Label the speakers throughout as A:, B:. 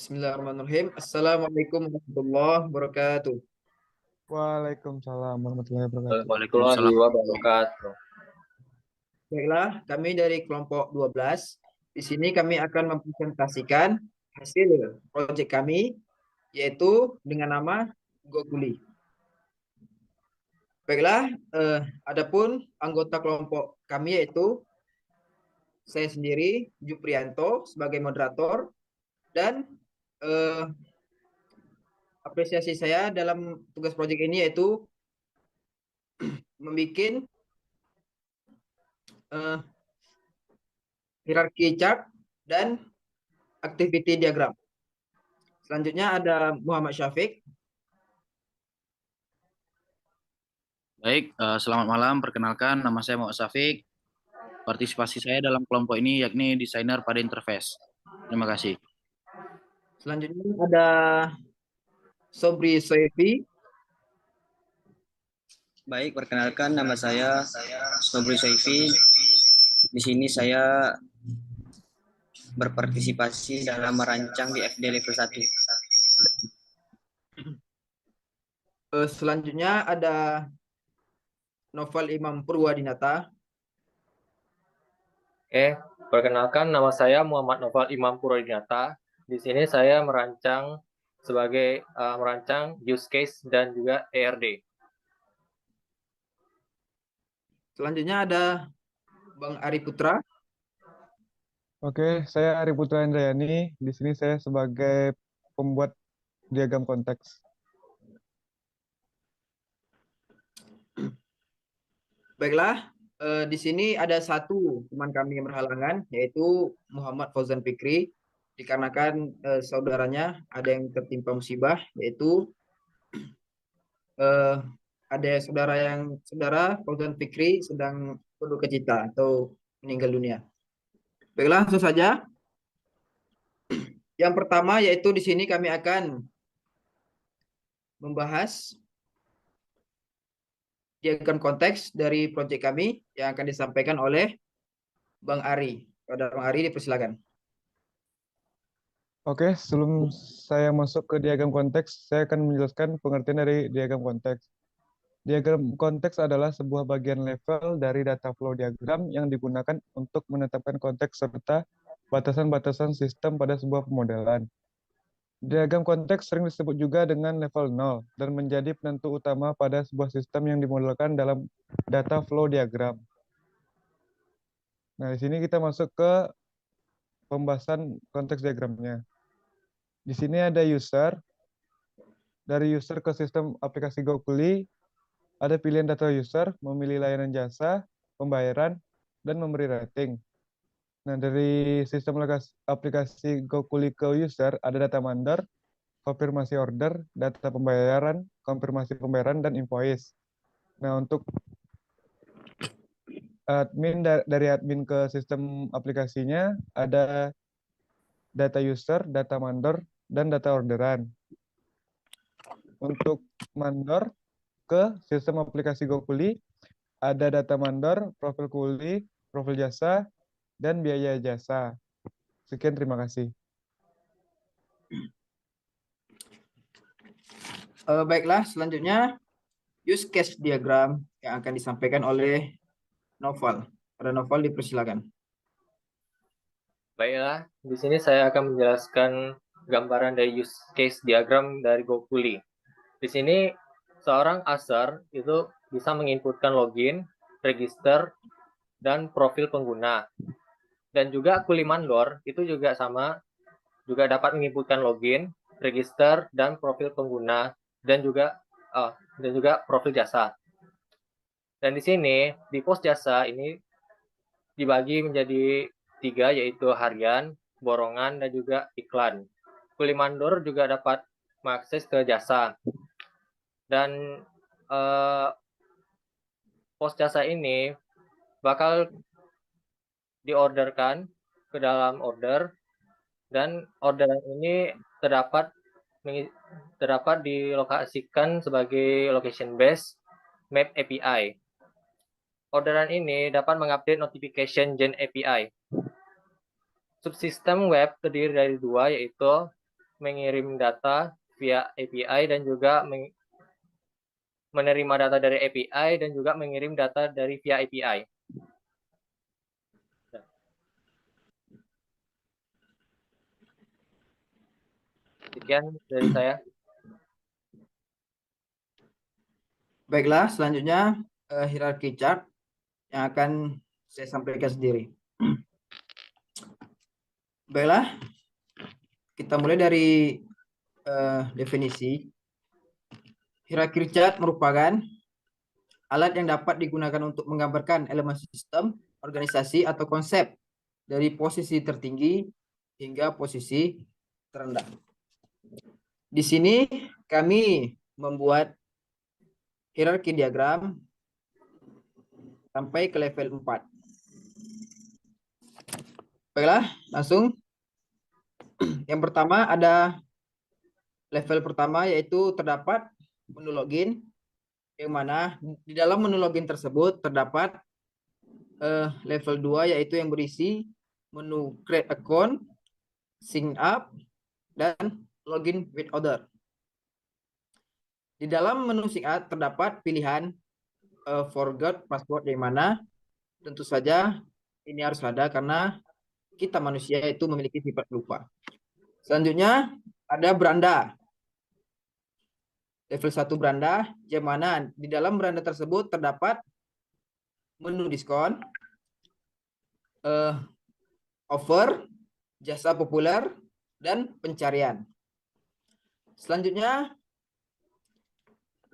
A: Bismillahirrahmanirrahim. Assalamualaikum warahmatullahi wabarakatuh.
B: Waalaikumsalam warahmatullahi wabarakatuh.
C: Waalaikumsalam.
D: Warahmatullahi wabarakatuh.
A: Baiklah, kami dari kelompok 12. Di sini kami akan mempresentasikan hasil proyek kami, yaitu dengan nama Gokuli. Baiklah, adapun anggota kelompok kami yaitu saya sendiri, Juprianto, sebagai moderator, dan eh, apresiasi saya dalam tugas proyek ini yaitu membuat hierarki chart dan activity diagram. Selanjutnya ada Muhammad Syafiq.
C: Baik, selamat malam. Perkenalkan, nama saya Muhammad Syafiq. Partisipasi saya dalam kelompok ini yakni desainer pada interface. Terima kasih.
A: Selanjutnya ada Sobri Soefi.
D: Baik, perkenalkan nama saya Sobri Soifi. Di sini saya berpartisipasi dalam merancang di FD level 1.
A: Selanjutnya ada Novel Imam Purwadinata.
E: Perkenalkan nama saya Muhammad Noval Imam Purwadinata. Di sini saya merancang merancang use case dan juga ERD.
A: Selanjutnya ada Bang Ari Putra.
B: Oke, saya Ari Putra Indrayani. Di sini saya sebagai pembuat diagram konteks.
A: Baiklah, di sini ada satu teman kami yang berhalangan, yaitu Muhammad Fauzan Fikri. Dikarenakan saudaranya ada yang tertimpa musibah, yaitu ada saudara Fauzan Fikri sedang berduka cita atau meninggal dunia. Baiklah, langsung saja. Yang pertama yaitu di sini kami akan membahas diagram konteks dari proyek kami yang akan disampaikan oleh Bang Ari. Pada Bang Ari, dipersilakan.
B: Oke, sebelum saya masuk ke diagram konteks, saya akan menjelaskan pengertian dari diagram konteks. Diagram konteks adalah sebuah bagian level dari data flow diagram yang digunakan untuk menetapkan konteks serta batasan-batasan sistem pada sebuah pemodelan. Diagram konteks sering disebut juga dengan level 0 dan menjadi penentu utama pada sebuah sistem yang dimodelkan dalam data flow diagram. Nah, di sini kita masuk ke pembahasan konteks diagramnya. Di sini ada user. Dari user ke sistem aplikasi Gokuli, ada pilihan data user, memilih layanan jasa, pembayaran, dan memberi rating. Nah, dari sistem aplikasi Gokuli ke user, ada data mandor, konfirmasi order, data pembayaran, konfirmasi pembayaran, dan invoice. Nah, untuk dari admin ke sistem aplikasinya, ada data user, data mandor, dan data orderan. Untuk mandor ke sistem aplikasi Gokuli, ada data mandor, profil kuli, profil jasa, dan biaya jasa. Sekian, terima kasih.
A: Baiklah, selanjutnya use case diagram yang akan disampaikan oleh Novel. Pada Novel, dipersilakan.
E: Baiklah, di sini saya akan menjelaskan gambaran dari use case diagram dari Gokuli. Di sini seorang user itu bisa menginputkan login, register, dan profil pengguna. Dan juga kuli mandor itu juga sama, juga dapat menginputkan login, register, dan profil pengguna, dan juga profil jasa. Dan di sini di pos jasa ini dibagi menjadi 3, yaitu harian, borongan, dan juga iklan. Kuli mandor juga dapat mengakses ke jasa. Dan pos jasa ini bakal diorderkan ke dalam order, dan orderan ini terdapat dilokasikan sebagai location based map API. Orderan ini dapat mengupdate notification gen API. Subsistem web terdiri dari 2, yaitu mengirim data via API dan juga menerima data dari API dan juga mengirim data dari via API. Sekian dari saya.
A: Baiklah, selanjutnya hierarchy chart yang akan saya sampaikan sendiri. Baiklah, kita mulai dari definisi. Hierarchy chart merupakan alat yang dapat digunakan untuk menggambarkan elemen sistem, organisasi, atau konsep dari posisi tertinggi hingga posisi terendah. Di sini kami membuat hierarchy diagram sampai ke level 4. Baiklah, langsung. Yang pertama ada level pertama yaitu terdapat menu login, yang mana di dalam menu login tersebut terdapat level 2 yaitu yang berisi menu create account, sign up, dan login with other. Di dalam menu sign up terdapat pilihan forgot password, yang mana tentu saja ini harus ada karena kita manusia itu memiliki sifat lupa. Selanjutnya ada beranda. Level 1 beranda, yang mana di dalam beranda tersebut terdapat menu diskon, offer, jasa populer, dan pencarian. Selanjutnya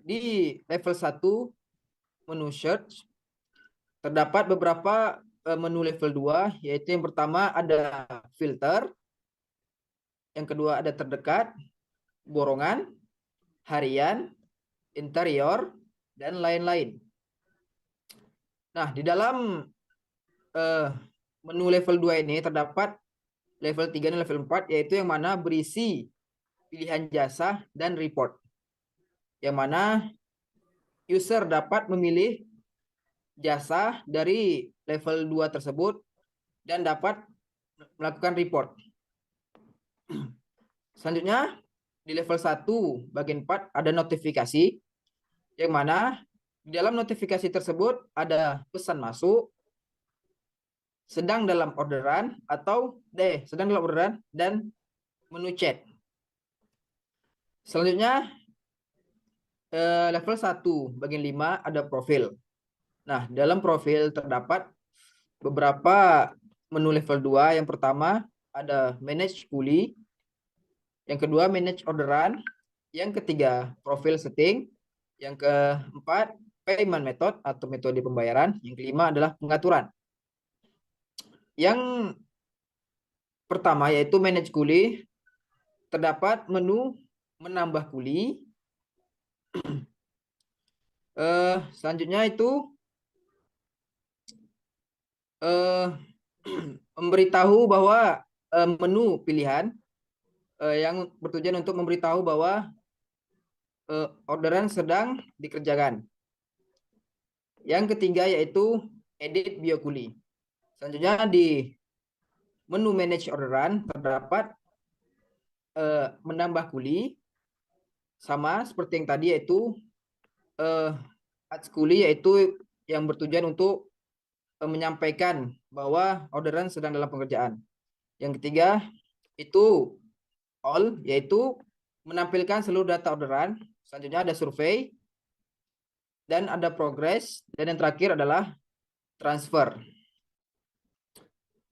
A: di level 1 menu search terdapat beberapa menu level 2, yaitu yang pertama ada filter, yang kedua ada terdekat, borongan, harian, interior, dan lain-lain. Nah, di dalam menu level 2 ini terdapat level 3 dan level 4, yaitu yang mana berisi pilihan jasa dan report, yang mana user dapat memilih jasa dari level 2 tersebut dan dapat melakukan report. Selanjutnya di level 1 bagian 4 ada notifikasi, yang mana di dalam notifikasi tersebut ada pesan masuk, sedang dalam orderan sedang dalam orderan, dan menu chat. Selanjutnya level 1 bagian 5 ada profil. Nah, dalam profil terdapat beberapa menu level 2. Yang pertama ada manage kuli, yang kedua manage orderan, yang ketiga profil setting, yang keempat payment method atau metode pembayaran, yang kelima adalah pengaturan. Yang pertama yaitu manage kuli, terdapat menu menambah kuli. Selanjutnya itu memberitahu bahwa menu pilihan yang bertujuan untuk memberitahu bahwa orderan sedang dikerjakan. Yang ketiga yaitu edit biokuli. Selanjutnya di menu manage orderan terdapat menambah kuli, sama seperti yang tadi, yaitu add kuli, yaitu yang bertujuan untuk menyampaikan bahwa orderan sedang dalam pengerjaan. Yang ketiga itu all, yaitu menampilkan seluruh data orderan. Selanjutnya ada survei, dan ada progress, dan yang terakhir adalah transfer.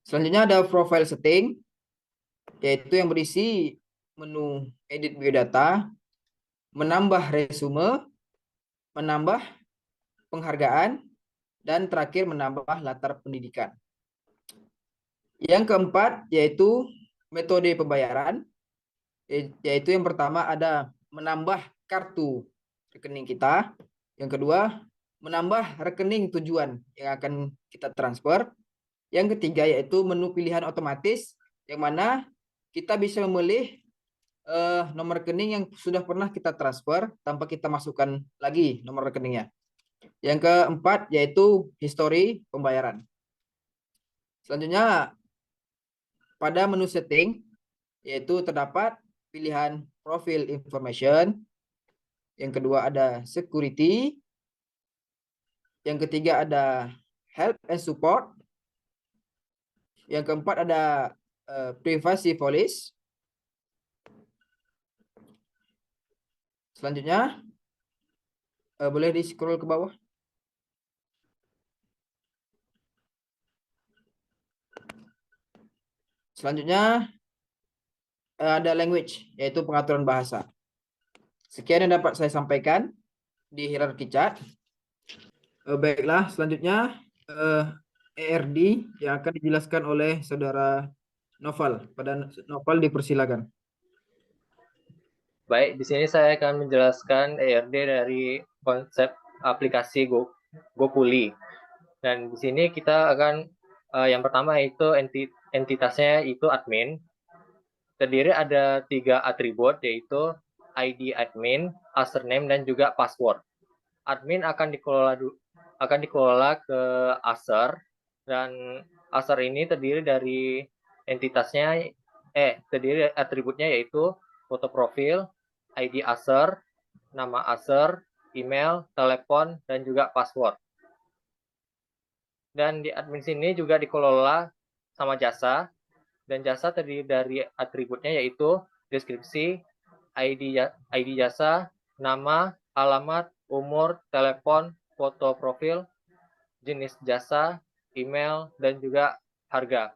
A: Selanjutnya ada profile setting, yaitu yang berisi menu edit biodata, menambah resume, menambah penghargaan, dan terakhir menambah latar pendidikan. Yang keempat yaitu metode pembayaran, yaitu yang pertama ada menambah kartu rekening kita, yang kedua menambah rekening tujuan yang akan kita transfer, yang ketiga yaitu menu pilihan otomatis, yang mana kita bisa memilih nomor rekening yang sudah pernah kita transfer tanpa kita masukkan lagi nomor rekeningnya. Yang keempat yaitu history pembayaran. Selanjutnya pada menu setting yaitu terdapat pilihan profile information. Yang kedua ada security. Yang ketiga ada help and support. Yang keempat ada privacy policy. Selanjutnya boleh di scroll ke bawah. Selanjutnya ada language, yaitu pengaturan bahasa. Sekian yang dapat saya sampaikan di hierarki chat. Baiklah, selanjutnya ERD yang akan dijelaskan oleh saudara Noval. Pada Noval dipersilakan.
E: Baik, di sini saya akan menjelaskan ERD dari konsep aplikasi Gokuli. Dan di sini kita akan yang pertama itu entitasnya itu admin. Terdiri ada 3 atribut, yaitu ID admin, username, dan juga password. Admin akan dikelola ke user, dan user ini terdiri dari terdiri atributnya yaitu foto profil, ID user, nama user, email, telepon, dan juga password. Dan di admin sini juga dikelola sama jasa, dan jasa terdiri dari atributnya yaitu deskripsi, ID jasa, nama, alamat, umur, telepon, foto profil, jenis jasa, email, dan juga harga.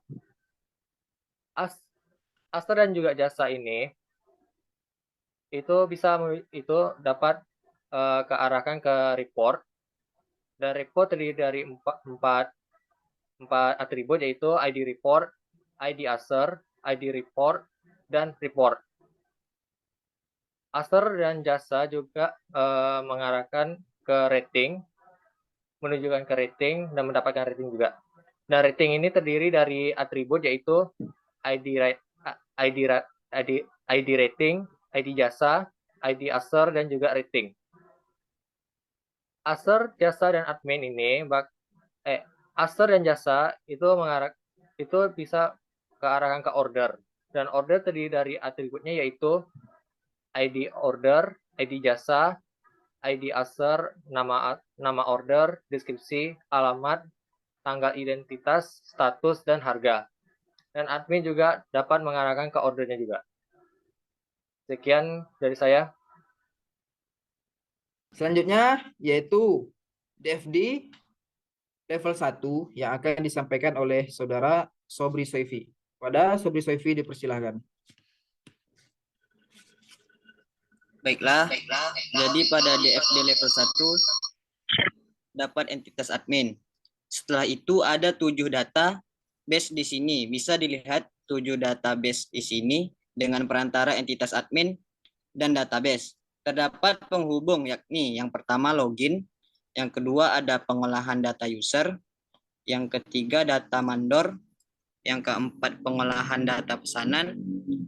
E: Aster dan juga jasa ini itu dapat kearahkan ke report, dan report terdiri dari empat atribut yaitu ID report, ID user, ID report, dan report. Aster dan jasa juga mengarahkan ke rating, menunjukkan ke rating dan mendapatkan rating juga. Nah, rating ini terdiri dari atribut yaitu ID rating, ID jasa, ID user, dan juga rating. User, jasa, dan admin ini user dan jasa itu bisa kearahkan ke order, dan order terdiri dari atributnya yaitu ID order, ID jasa, ID user, nama order, deskripsi, alamat, tanggal identitas, status, dan harga. Dan admin juga dapat mengarahkan ke ordernya juga. Sekian dari saya.
A: Selanjutnya yaitu DFD level 1 yang akan disampaikan oleh saudara Sobri Soifi. Pada Sobri Soifi dipersilahkan.
D: Baiklah, jadi pada DFD level 1 dapat entitas admin. Setelah itu ada 7 database di sini. Bisa dilihat 7 database di sini dengan perantara entitas admin dan database. Terdapat penghubung, yakni yang pertama login, yang kedua ada pengolahan data user, yang ketiga data mandor, yang keempat pengolahan data pesanan,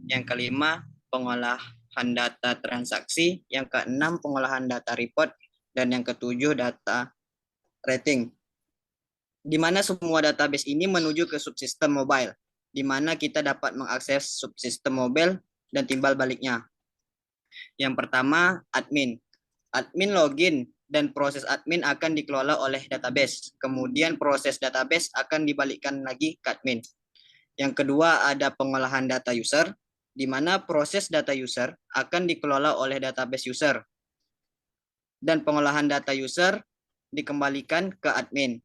D: yang kelima pengolahan data transaksi, yang keenam pengolahan data report, dan yang ketujuh data rating. Di mana semua database ini menuju ke subsistem mobile, di mana kita dapat mengakses subsistem mobile dan timbal baliknya. Yang pertama, admin. Admin login dan proses admin akan dikelola oleh database. Kemudian proses database akan dibalikkan lagi ke admin. Yang kedua, ada pengolahan data user, di mana proses data user akan dikelola oleh database user. Dan pengolahan data user dikembalikan ke admin.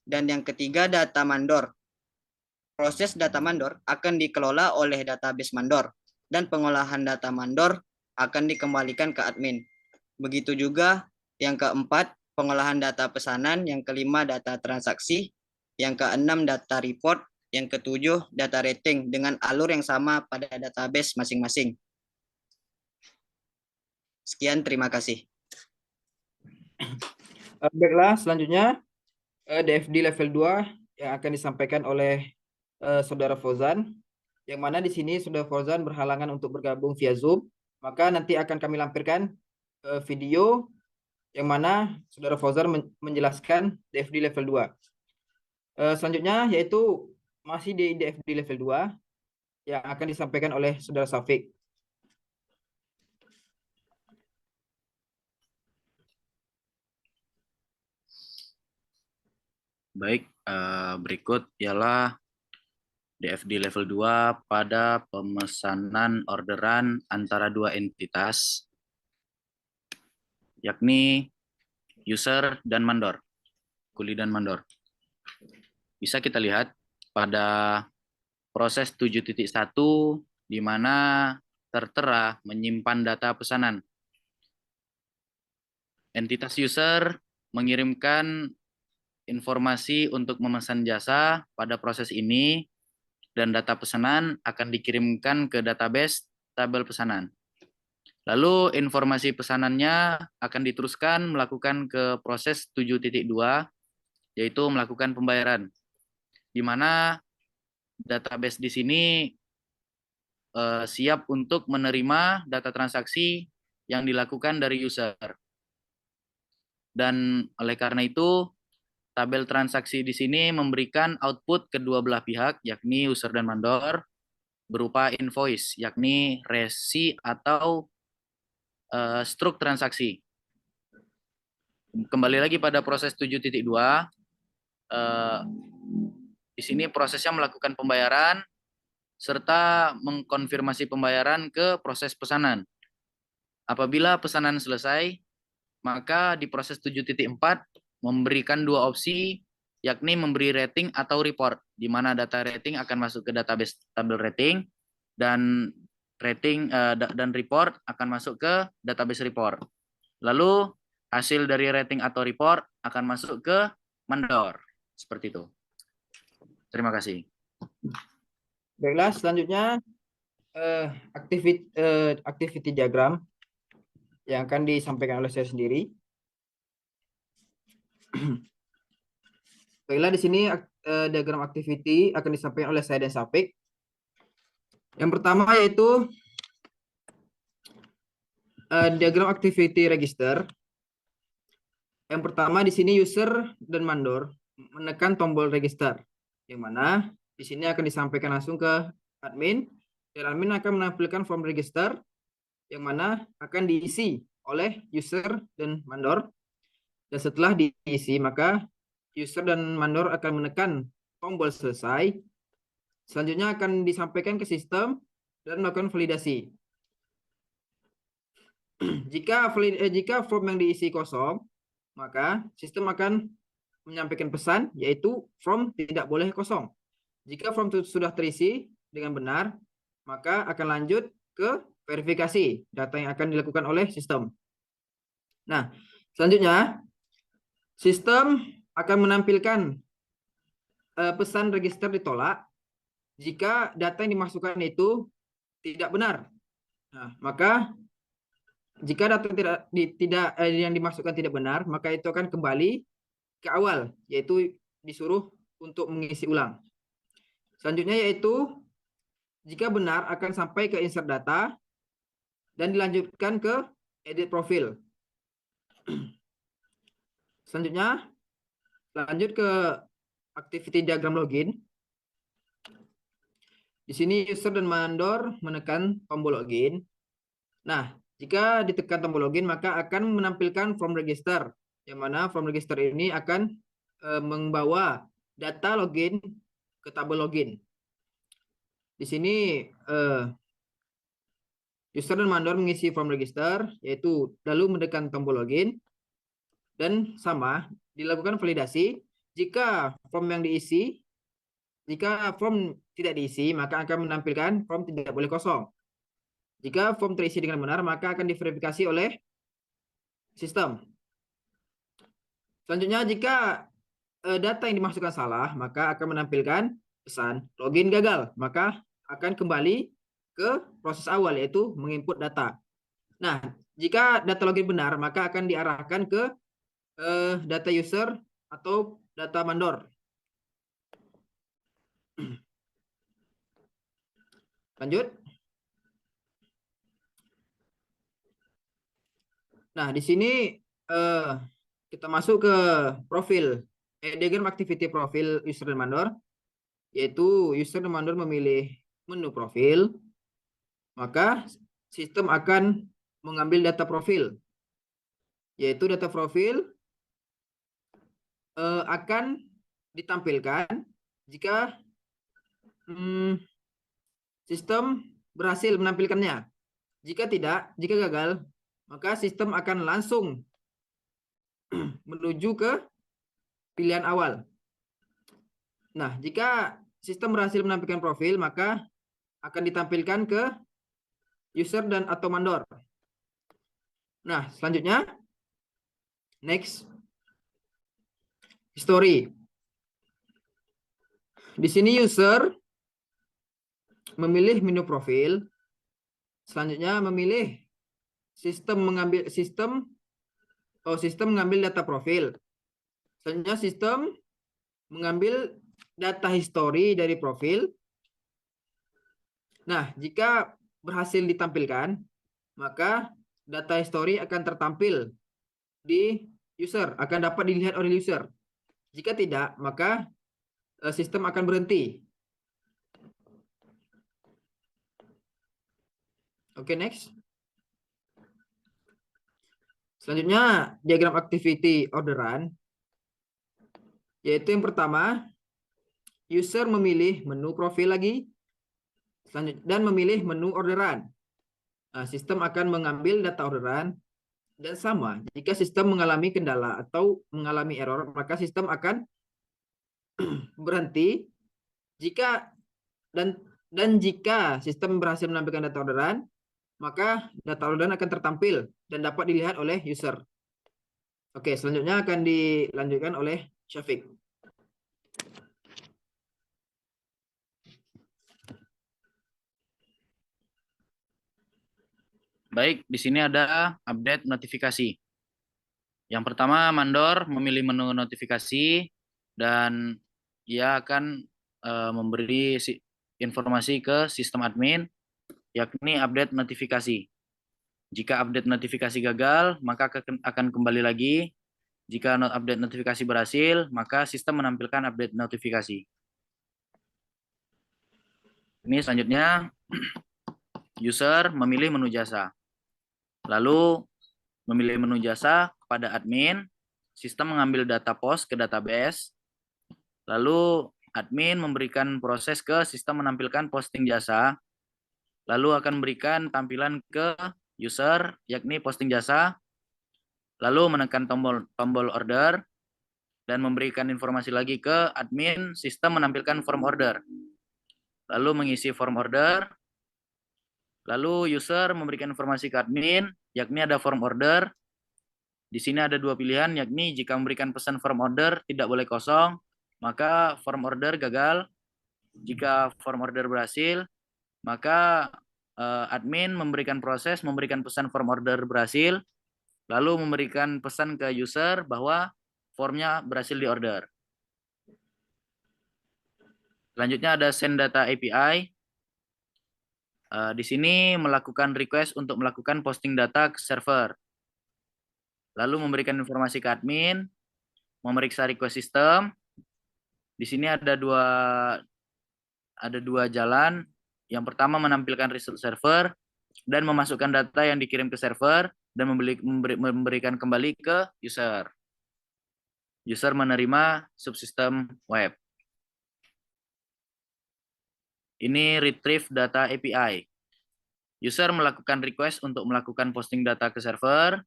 D: Dan yang ketiga, data mandor. Proses data mandor akan dikelola oleh database mandor. Dan pengolahan data mandor akan dikembalikan ke admin. Begitu juga yang keempat, pengolahan data pesanan, yang kelima data transaksi, yang keenam data report, yang ketujuh data rating dengan alur yang sama pada database masing-masing. Sekian, terima kasih.
A: Baiklah, selanjutnya DFD level 2 yang akan disampaikan oleh saudara Fauzan, yang mana di sini saudara Fauzan berhalangan untuk bergabung via Zoom. Maka nanti akan kami lampirkan video yang mana saudara Fauzan menjelaskan DFD level 2. Selanjutnya yaitu masih di DFD level 2 yang akan disampaikan oleh saudara Safik.
C: Baik, berikut ialah DFD level 2 pada pemesanan orderan antara dua entitas, yakni user dan mandor, kuli dan mandor. Bisa kita lihat pada proses 7.1 di mana tertera menyimpan data pesanan. Entitas user mengirimkan informasi untuk memesan jasa pada proses ini dan data pesanan akan dikirimkan ke database tabel pesanan. Lalu informasi pesanannya akan diteruskan melakukan ke proses 7.2 yaitu melakukan pembayaran. Di mana database di sini siap untuk menerima data transaksi yang dilakukan dari user. Dan oleh karena itu, tabel transaksi di sini memberikan output kedua belah pihak, yakni user dan mandor, berupa invoice, yakni resi atau struk transaksi. Kembali lagi pada proses 7.2, di sini prosesnya melakukan pembayaran, serta mengkonfirmasi pembayaran ke proses pesanan. Apabila pesanan selesai, maka di proses 7.4 memberikan dua opsi, yakni memberi rating atau report, di mana data rating akan masuk ke database tabel rating, dan rating dan report akan masuk ke database report. Lalu hasil dari rating atau report akan masuk ke mandor. Seperti itu. Terima kasih.
A: Baiklah, selanjutnya activity diagram yang akan disampaikan oleh saya sendiri. Baiklah, di sini diagram activity akan disampaikan oleh saya dan Safik. Yang pertama yaitu diagram activity register. Yang pertama di sini user dan mandor menekan tombol register, yang mana di sini akan disampaikan langsung ke admin, dan admin akan menampilkan form register yang mana akan diisi oleh user dan mandor. Dan setelah diisi, maka user dan mandor akan menekan tombol selesai. Selanjutnya akan disampaikan ke sistem dan melakukan validasi. Jika form yang diisi kosong, maka sistem akan menyampaikan pesan, yaitu form tidak boleh kosong. Jika form itu sudah terisi dengan benar, maka akan lanjut ke verifikasi data yang akan dilakukan oleh sistem. Nah, selanjutnya sistem akan menampilkan pesan register ditolak jika data yang dimasukkan itu tidak benar. Nah, maka jika data yang dimasukkan tidak benar, maka itu akan kembali ke awal, yaitu disuruh untuk mengisi ulang. Selanjutnya yaitu jika benar akan sampai ke insert data dan dilanjutkan ke edit profil. Selanjutnya lanjut ke activity diagram login. Di sini user dan mandor menekan tombol login. Nah, jika ditekan tombol login maka akan menampilkan form register, yang mana form register ini akan membawa data login ke tabel login. Di sini user dan mandor mengisi form register, yaitu lalu menekan tombol login, dan sama dilakukan validasi. Jika form tidak diisi, maka akan menampilkan form tidak boleh kosong. Jika form terisi dengan benar, maka akan diverifikasi oleh sistem. Selanjutnya, jika data yang dimasukkan salah, maka akan menampilkan pesan login gagal, maka akan kembali ke proses awal, yaitu menginput data. Nah, jika data login benar, maka akan diarahkan ke data user atau data mandor. Lanjut. Nah, di sini kita masuk ke profil, diagram activity profil user dan mandor, yaitu user dan mandor memilih menu profil, maka sistem akan mengambil data profil, yaitu data profil akan ditampilkan jika sistem berhasil menampilkannya. Jika tidak, jika gagal, maka sistem akan langsung menuju ke pilihan awal. Nah, jika sistem berhasil menampilkan profil, maka akan ditampilkan ke user dan atau mandor. Nah, selanjutnya, next, history. Di sini user memilih menu profil, selanjutnya memilih sistem mengambil data profil. Selanjutnya sistem mengambil data history dari profil. Nah, jika berhasil ditampilkan, maka data history akan tertampil di user, akan dapat dilihat oleh user. Jika tidak, maka sistem akan berhenti. Oke, next. Selanjutnya, diagram activity orderan. Yaitu yang pertama, user memilih menu profil lagi, dan memilih menu orderan. Nah, sistem akan mengambil data orderan, dan sama, jika sistem mengalami kendala atau mengalami error, maka sistem akan berhenti. Jika jika sistem berhasil menampilkan data orderan, maka data orderan akan tertampil dan dapat dilihat oleh user. Oke, selanjutnya akan dilanjutkan oleh Syafiq.
C: Baik, di sini ada update notifikasi. Yang pertama, mandor memilih menu notifikasi dan ia akan memberi informasi ke sistem admin, yakni update notifikasi. Jika update notifikasi gagal, maka akan kembali lagi. Jika update notifikasi berhasil, maka sistem menampilkan update notifikasi. Ini selanjutnya, user memilih menu jasa. Lalu memilih menu jasa kepada admin, sistem mengambil data post ke database, lalu admin memberikan proses ke sistem menampilkan posting jasa, lalu akan memberikan tampilan ke user, yakni posting jasa, lalu menekan tombol order, dan memberikan informasi lagi ke admin, sistem menampilkan form order, lalu mengisi form order, lalu user memberikan informasi ke admin, yakni ada form order. Di sini ada dua pilihan, yakni jika memberikan pesan form order tidak boleh kosong, maka form order gagal. Jika form order berhasil, maka admin memberikan pesan form order berhasil, lalu memberikan pesan ke user bahwa formnya berhasil diorder. Selanjutnya ada send data API. Di sini melakukan request untuk melakukan posting data ke server. Lalu memberikan informasi ke admin, memeriksa request system. Di sini ada dua jalan. Yang pertama menampilkan result server dan memasukkan data yang dikirim ke server dan memberikan kembali ke user. User menerima subsistem web. Ini retrieve data API. User melakukan request untuk melakukan posting data ke server,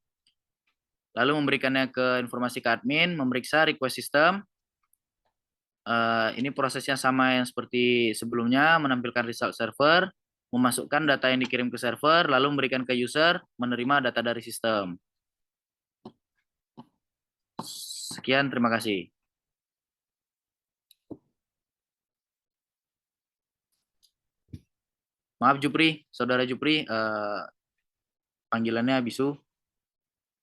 C: lalu memberikannya ke informasi ke admin, memeriksa request system. Ini prosesnya sama yang seperti sebelumnya, menampilkan result server, memasukkan data yang dikirim ke server, lalu memberikan ke user, menerima data dari sistem. Sekian, terima kasih. Maaf Jupri, Saudara Jupri, panggilannya Bisu,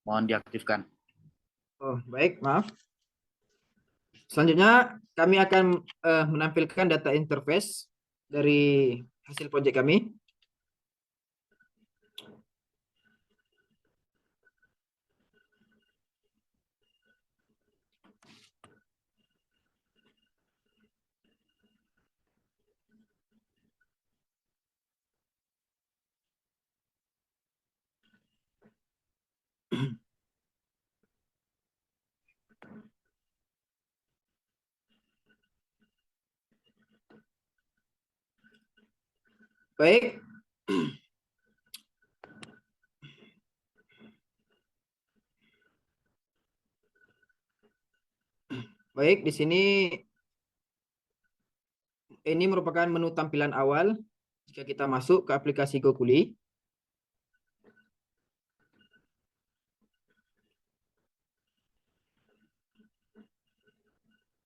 C: mohon diaktifkan.
A: Oh, baik, maaf. Selanjutnya kami akan menampilkan data interface dari hasil proyek kami. Baik. Baik, di sini ini merupakan menu tampilan awal jika kita masuk ke aplikasi GoKuli.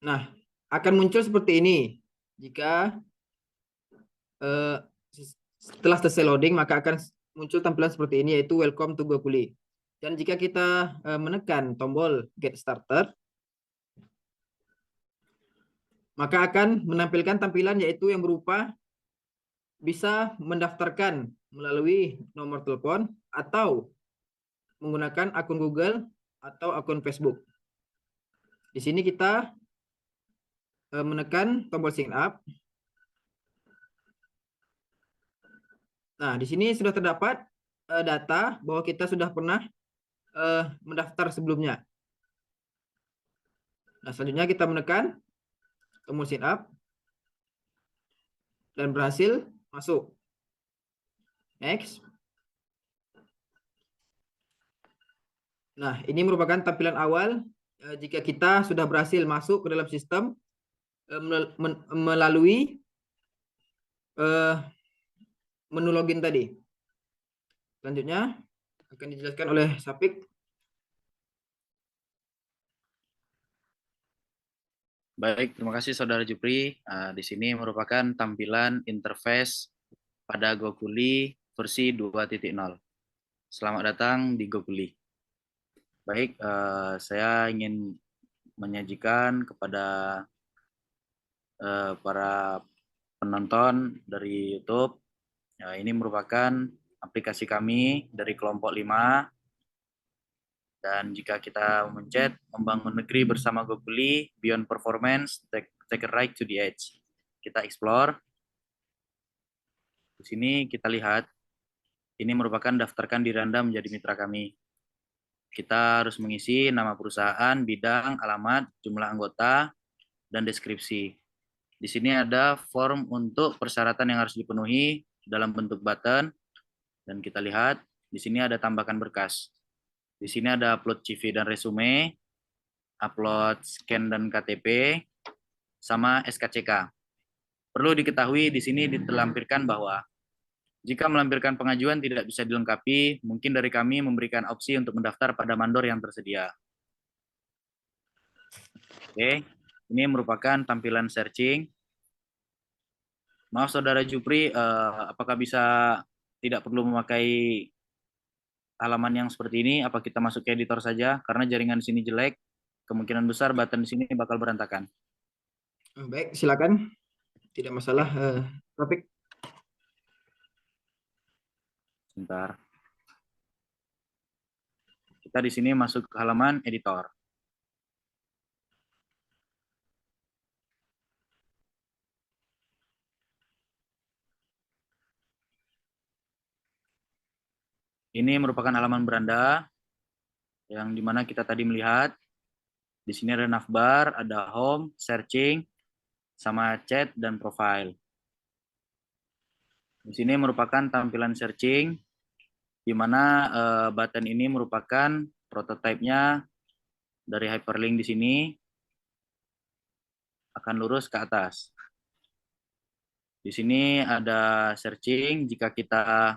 A: Nah, akan muncul seperti ini. Jika setelah selesai loading, maka akan muncul tampilan seperti ini, yaitu Welcome to GoKuli. Dan jika kita menekan tombol Get Started, maka akan menampilkan tampilan yaitu yang berupa bisa mendaftarkan melalui nomor telepon atau menggunakan akun Google atau akun Facebook. Di sini kita menekan tombol sign up. Nah, di sini sudah terdapat data bahwa kita sudah pernah mendaftar sebelumnya. Nah, selanjutnya kita menekan tombol sign up dan berhasil masuk. Next. Nah, ini merupakan tampilan awal jika kita sudah berhasil masuk ke dalam sistem melalui menu login tadi. Selanjutnya akan dijelaskan oleh Sapik.
C: Baik, terima kasih Saudara Jupri. Di sini merupakan tampilan interface pada GoKuli versi 2.0. Selamat datang di GoKuli. Baik, saya ingin menyajikan kepada para penonton dari YouTube. Ya, ini merupakan aplikasi kami dari kelompok 5. Dan jika kita mencet membangun negeri bersama GoKuli, Beyond Performance, take a ride to the edge. Kita explore. Di sini kita lihat, ini merupakan daftarkan diri Anda menjadi mitra kami. Kita harus mengisi nama perusahaan, bidang, alamat, jumlah anggota, dan deskripsi. Di sini ada form untuk persyaratan yang harus dipenuhi dalam bentuk button. Dan kita lihat, di sini ada tambahkan berkas. Di sini ada upload CV dan resume, upload scan dan KTP, sama SKCK. Perlu diketahui di sini ditampilkan bahwa jika melampirkan pengajuan tidak bisa dilengkapi, mungkin dari kami memberikan opsi untuk mendaftar pada mandor yang tersedia. Oke, ini merupakan tampilan searching. Maaf Saudara Jupri, apakah bisa tidak perlu memakai halaman yang seperti ini? Apa kita masuk ke editor saja? Karena jaringan di sini jelek, kemungkinan besar button di sini bakal berantakan.
A: Baik, silakan. Tidak masalah, Topik.
C: Sebentar. Kita di sini masuk ke halaman editor. Ini merupakan halaman beranda yang dimana kita tadi melihat. Di sini ada navbar, ada home, searching, sama chat dan profile. Di sini merupakan tampilan searching, di mana button ini merupakan prototipenya dari hyperlink di sini akan lurus ke atas. Di sini ada searching. Jika kita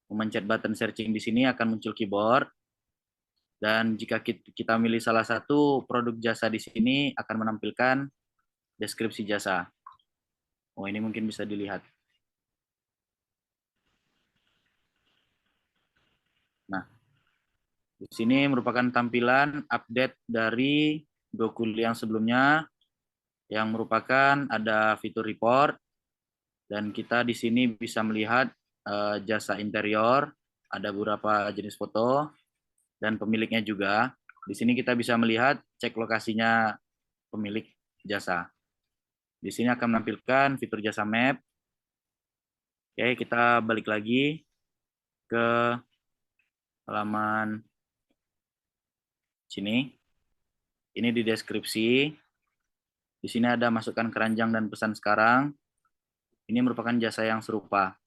C: memencet button searching di sini akan muncul keyboard. Dan jika kita milih salah satu produk jasa di sini akan menampilkan deskripsi jasa. Oh, ini mungkin bisa dilihat. Nah, di sini merupakan tampilan update dari GoKuli yang sebelumnya, yang merupakan ada fitur report, dan kita di sini bisa melihat jasa interior, ada beberapa jenis foto, dan pemiliknya juga. Di sini kita bisa melihat cek lokasinya pemilik jasa. Di sini akan menampilkan fitur jasa map. Oke, kita balik lagi ke halaman sini. Ini di deskripsi. Di sini ada masukkan keranjang dan pesan sekarang. Ini merupakan jasa yang serupa.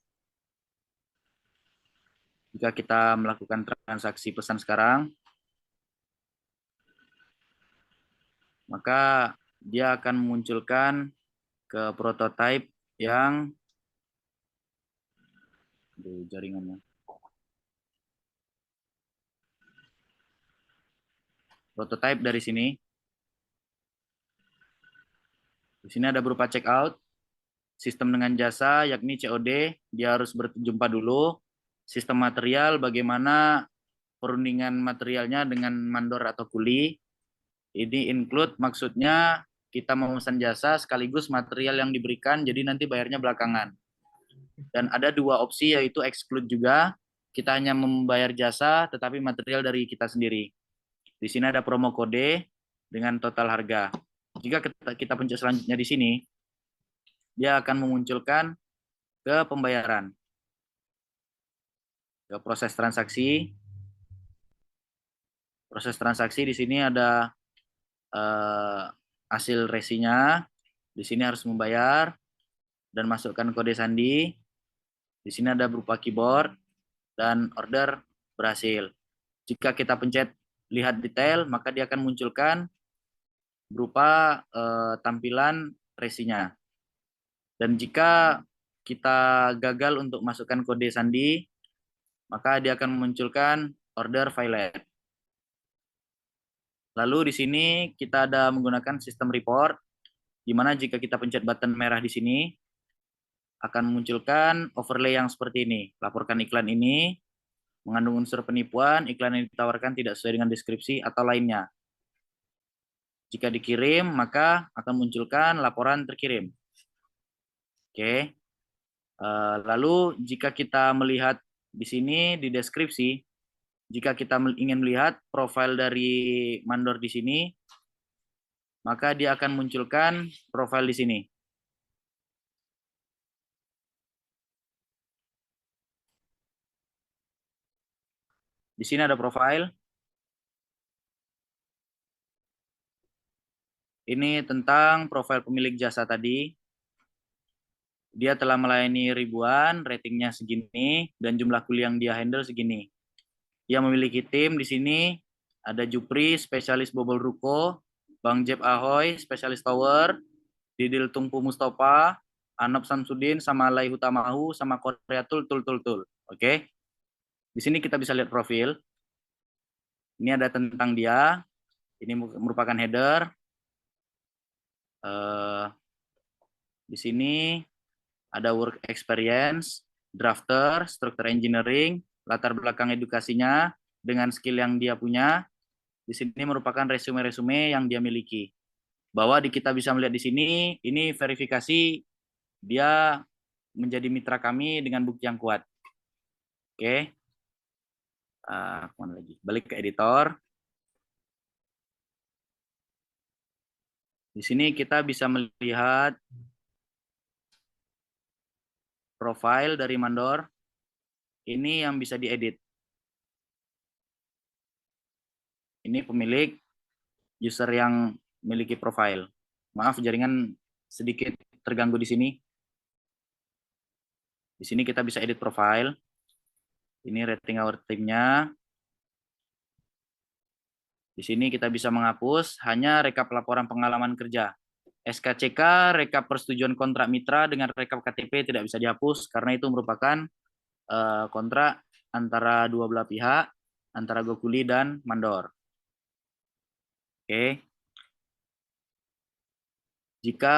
C: Jika kita melakukan transaksi pesan sekarang, maka dia akan memunculkan ke prototype yang jaringannya. Prototype dari sini. Di sini ada berupa checkout, sistem dengan jasa yakni COD, dia harus berjumpa dulu. Sistem material bagaimana perundingan materialnya dengan mandor atau kuli. Ini include maksudnya kita memesan jasa sekaligus material yang diberikan, jadi nanti bayarnya belakangan. Dan ada dua opsi yaitu exclude juga, kita hanya membayar jasa tetapi material dari kita sendiri. Di sini ada promo kode dengan total harga. Jika kita pencet selanjutnya di sini, dia akan memunculkan ke pembayaran, ke proses transaksi. Proses transaksi di sini ada hasil resinya. Di sini harus membayar dan masukkan kode sandi. Di sini ada berupa keyboard dan order berhasil. Jika kita pencet lihat detail, maka dia akan munculkan berupa tampilan resinya. Dan jika kita gagal untuk masukkan kode sandi, maka dia akan memunculkan order failed. Lalu di sini kita ada menggunakan sistem report, di mana jika kita pencet button merah di sini, akan memunculkan overlay yang seperti ini. Laporkan iklan ini, mengandung unsur penipuan, iklan yang ditawarkan tidak sesuai dengan deskripsi atau lainnya. Jika dikirim, maka akan munculkan laporan terkirim. Oke. Lalu jika kita melihat di sini di deskripsi, jika kita ingin melihat profil dari mandor di sini, maka dia akan munculkan profil di sini. Di sini ada profil. Ini tentang profil pemilik jasa tadi. Dia telah melayani ribuan, ratingnya segini, dan jumlah kuli yang dia handle segini. Dia memiliki tim di sini, ada Jupri, spesialis bobol ruko, Bang Jeb Ahoy, spesialis tower, Didil Tungpu Mustafa, Anop Samsudin, sama Lai Hutamahu, sama Korea Tul. Oke. Di sini kita bisa lihat profil. Ini ada tentang dia. Ini merupakan header. Di sini ada work experience, drafter, structure engineering, latar belakang edukasinya dengan skill yang dia punya. Di sini merupakan resume-resume yang dia miliki. Bahwa kita bisa melihat di sini, ini verifikasi dia menjadi mitra kami dengan bukti yang kuat. Oke. Kemana lagi? Balik ke editor. Di sini kita bisa melihat profil dari mandor. Ini yang bisa diedit. Ini pemilik user yang memiliki profil. Maaf, jaringan sedikit terganggu di sini. Di sini kita bisa edit profil. Ini rating our team-nya. Di sini kita bisa menghapus hanya rekap laporan pengalaman kerja. SKCK, rekap persetujuan kontrak mitra dengan rekap KTP tidak bisa dihapus karena itu merupakan kontrak antara dua belah pihak, antara Gokuli dan mandor. Oke. Jika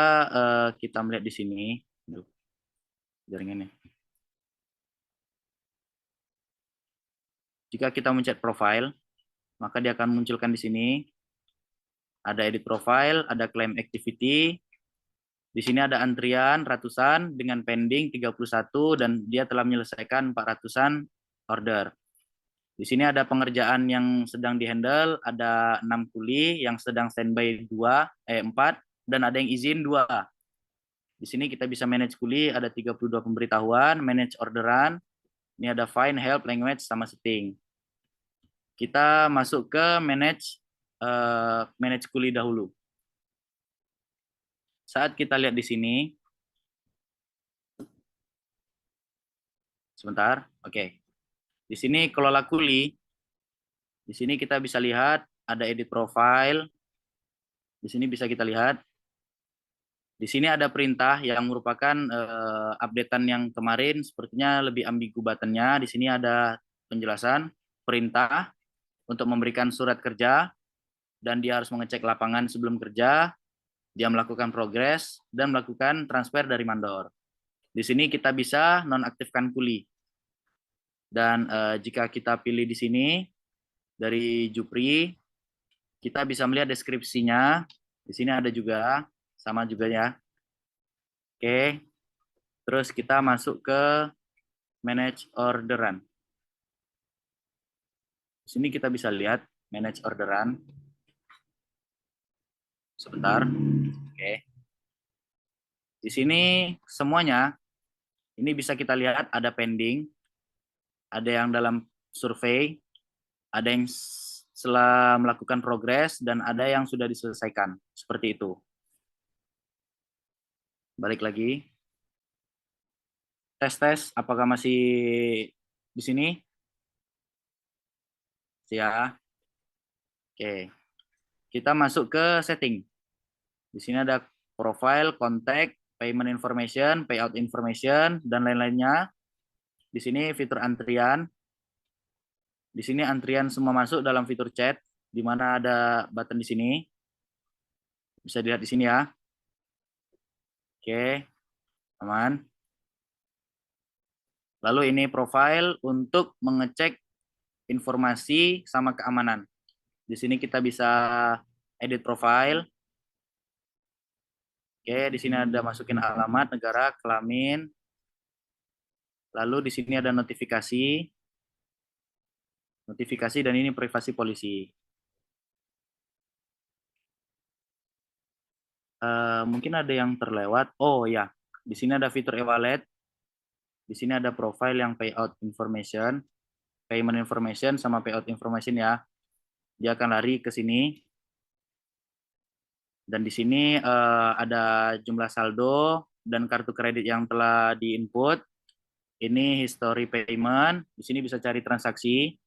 C: kita melihat di sini, jaringannya. Jika kita mencet profile, maka dia akan munculkan di sini. Ada edit profile, ada claim activity. Di sini ada antrian ratusan dengan pending 31 dan dia telah menyelesaikan 400-an order. Di sini ada pengerjaan yang sedang dihandle, ada 6 kuli yang sedang standby 4 dan ada yang izin 2. Di sini kita bisa manage kuli, ada 32 pemberitahuan, manage orderan. Ini ada find, help, language, sama setting. Kita masuk ke manage kuli dahulu. Saat kita lihat di sini, sebentar, oke. Di sini kelola kuli. Di sini kita bisa lihat ada edit profile. Di sini bisa kita lihat. Di sini ada perintah yang merupakan updatean yang kemarin, sepertinya lebih ambigu buttonnya. Di sini ada penjelasan perintah untuk memberikan surat kerja, dan dia harus mengecek lapangan sebelum kerja, dia melakukan progres, dan melakukan transfer dari mandor. Di sini kita bisa nonaktifkan kuli. Dan jika kita pilih di sini, dari Jupri, kita bisa melihat deskripsinya. Di sini ada juga, sama juga ya. Oke, terus kita masuk ke manage orderan. Di sini kita bisa lihat manage orderan. Sebentar. Oke. Di sini semuanya, ini bisa kita lihat ada pending, ada yang dalam survei, ada yang setelah melakukan progres, dan ada yang sudah diselesaikan. Seperti itu. Balik lagi. Tes, apakah masih di sini? Ya. Oke. Kita masuk ke setting. Di sini ada profile, contact, payment information, payout information, dan lain-lainnya. Di sini fitur antrian. Di sini antrian semua masuk dalam fitur chat, di mana ada button di sini. Bisa dilihat di sini ya. Oke, aman. Lalu ini profile untuk mengecek informasi sama keamanan. Di sini kita bisa edit profile. Oke, di sini ada masukin alamat, negara, kelamin. Lalu di sini ada notifikasi. Notifikasi, dan ini privasi polisi. Mungkin ada yang terlewat. Oh ya, di sini ada fitur e-wallet. Di sini ada profile yang payout information, payment information, sama payout information ya. Dia akan lari ke sini. Dan di sini ada jumlah saldo dan kartu kredit yang telah diinput. Ini history payment. Di sini bisa cari transaksi.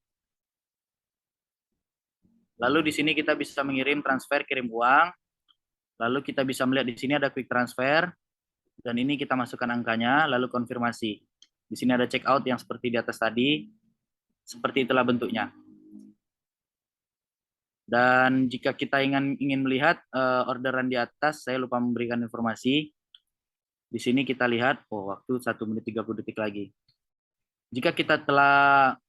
C: Lalu di sini kita bisa mengirim transfer, kirim uang. Lalu kita bisa melihat di sini ada quick transfer, dan ini kita masukkan angkanya, lalu konfirmasi. Di sini ada check out yang seperti di atas tadi, seperti itulah bentuknya. Dan jika kita ingin melihat orderan di atas, saya lupa memberikan informasi. Di sini kita lihat, oh waktu 1 menit 30 detik lagi. Jika kita telah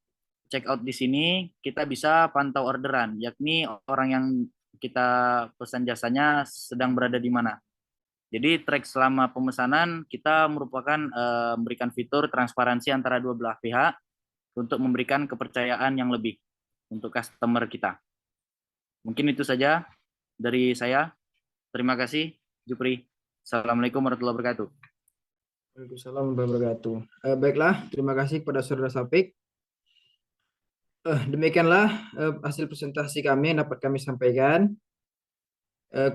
C: check out di sini, kita bisa pantau orderan, yakni orang yang kita pesan jasanya sedang berada di mana. Jadi track selama pemesanan kita merupakan memberikan fitur transparansi antara dua belah pihak untuk memberikan kepercayaan yang lebih untuk customer kita. Mungkin itu saja dari saya. Terima kasih, Jupri. Assalamualaikum warahmatullahi wabarakatuh.
A: Waalaikumsalam warahmatullahi wabarakatuh. Baiklah, terima kasih kepada Saudara Sapik. Demikianlah hasil presentasi kami yang dapat kami sampaikan.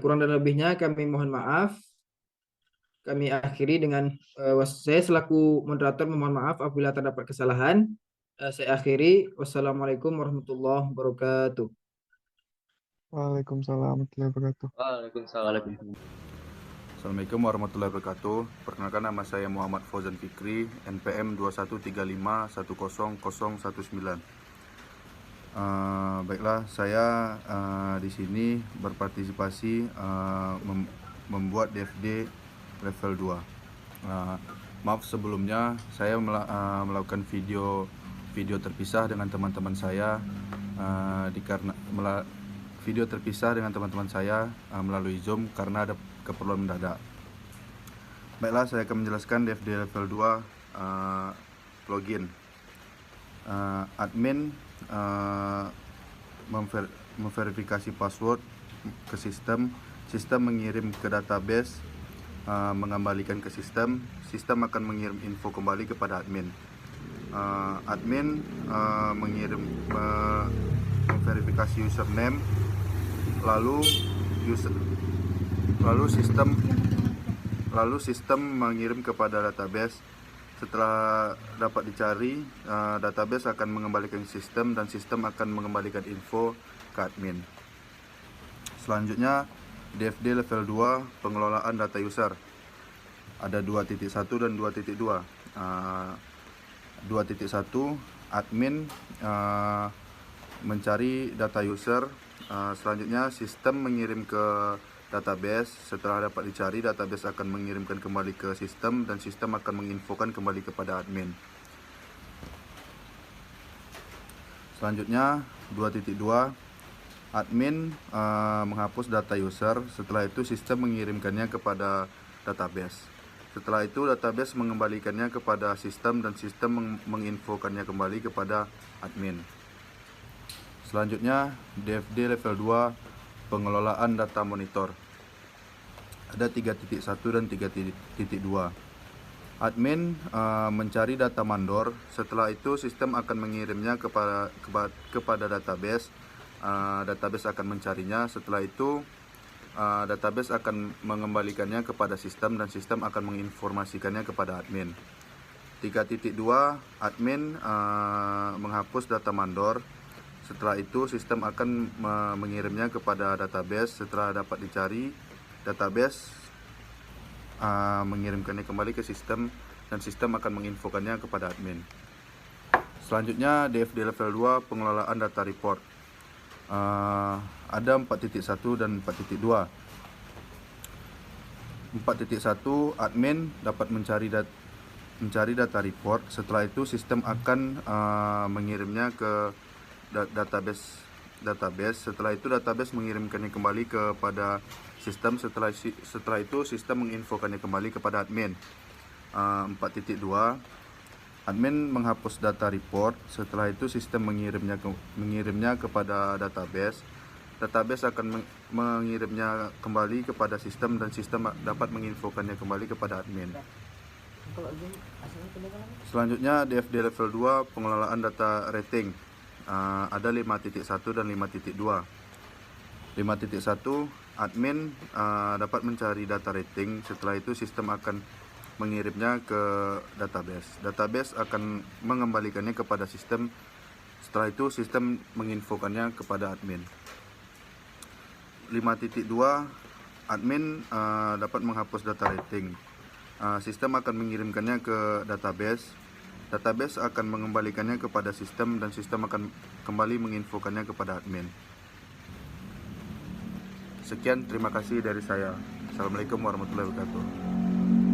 A: Kurang dan lebihnya kami mohon maaf. Kami akhiri dengan saya selaku moderator memohon maaf apabila terdapat kesalahan. Saya akhiri. Wassalamualaikum warahmatullahi wabarakatuh.
B: Waalaikumsalam warahmatullahi wabarakatuh.
E: Waalaikumsalam.
F: Assalamualaikum warahmatullahi wabarakatuh. Perkenalkan, nama saya Muhammad Fauzan Fikri, NPM 2135100019. Baiklah, saya di sini berpartisipasi membuat DFD level 2. Maaf sebelumnya, saya melakukan video terpisah dengan teman-teman saya video terpisah dengan teman-teman saya melalui Zoom karena ada keperluan mendadak. Baiklah, saya akan menjelaskan DFD level 2 login. Admin memverifikasi password ke sistem mengirim ke database, mengembalikan ke sistem akan mengirim info kembali kepada admin. Admin memverifikasi username, lalu sistem mengirim kepada database. Setelah dapat dicari, database akan mengembalikan sistem dan sistem akan mengembalikan info ke admin. Selanjutnya, DFD level 2 pengelolaan data user. Ada 2.1 dan 2.2. 2.1 admin mencari data user. Selanjutnya sistem mengirim ke database. Setelah dapat dicari, database akan mengirimkan kembali ke sistem dan sistem akan menginfokan kembali kepada admin. Selanjutnya 2.2 admin menghapus data user. Setelah itu sistem mengirimkannya kepada database. Setelah itu database mengembalikannya kepada sistem dan sistem menginfokannya kembali kepada admin. Selanjutnya DFD level 2 pengelolaan data monitor. Ada 3.1 dan 3.2. Admin mencari data mandor. Setelah itu sistem akan mengirimnya kepada database. Database akan mencarinya. Setelah itu database akan mengembalikannya kepada sistem dan sistem akan menginformasikannya kepada admin. 3.2 admin menghapus data mandor. Setelah itu sistem akan mengirimnya kepada database. Setelah dapat dicari, database mengirimkannya kembali ke sistem dan sistem akan menginfokannya kepada admin. Selanjutnya DFD level 2 pengelolaan data report. Ada 4.1 dan 4.2. 4.1 admin dapat mencari data report. Setelah itu sistem akan mengirimnya ke database. Setelah itu database mengirimkannya kembali kepada sistem. Setelah itu sistem menginfokannya kembali kepada admin. 4.2 admin menghapus data report. Setelah itu sistem mengirimnya kepada database. Database akan mengirimnya kembali kepada sistem dan sistem dapat menginfokannya kembali kepada admin. Selanjutnya DFD level 2 pengelolaan data rating. Ada 5.1 dan 5.2. 5.1 admin dapat mencari data rating. Setelah itu sistem akan mengirimnya ke database. Database akan mengembalikannya kepada sistem. Setelah itu sistem menginfokannya kepada admin. 5.2 admin dapat menghapus data rating. Sistem akan mengirimkannya ke database. Database akan mengembalikannya kepada sistem dan sistem akan kembali menginfokannya kepada admin. Sekian, terima kasih dari saya. Assalamualaikum warahmatullahi wabarakatuh.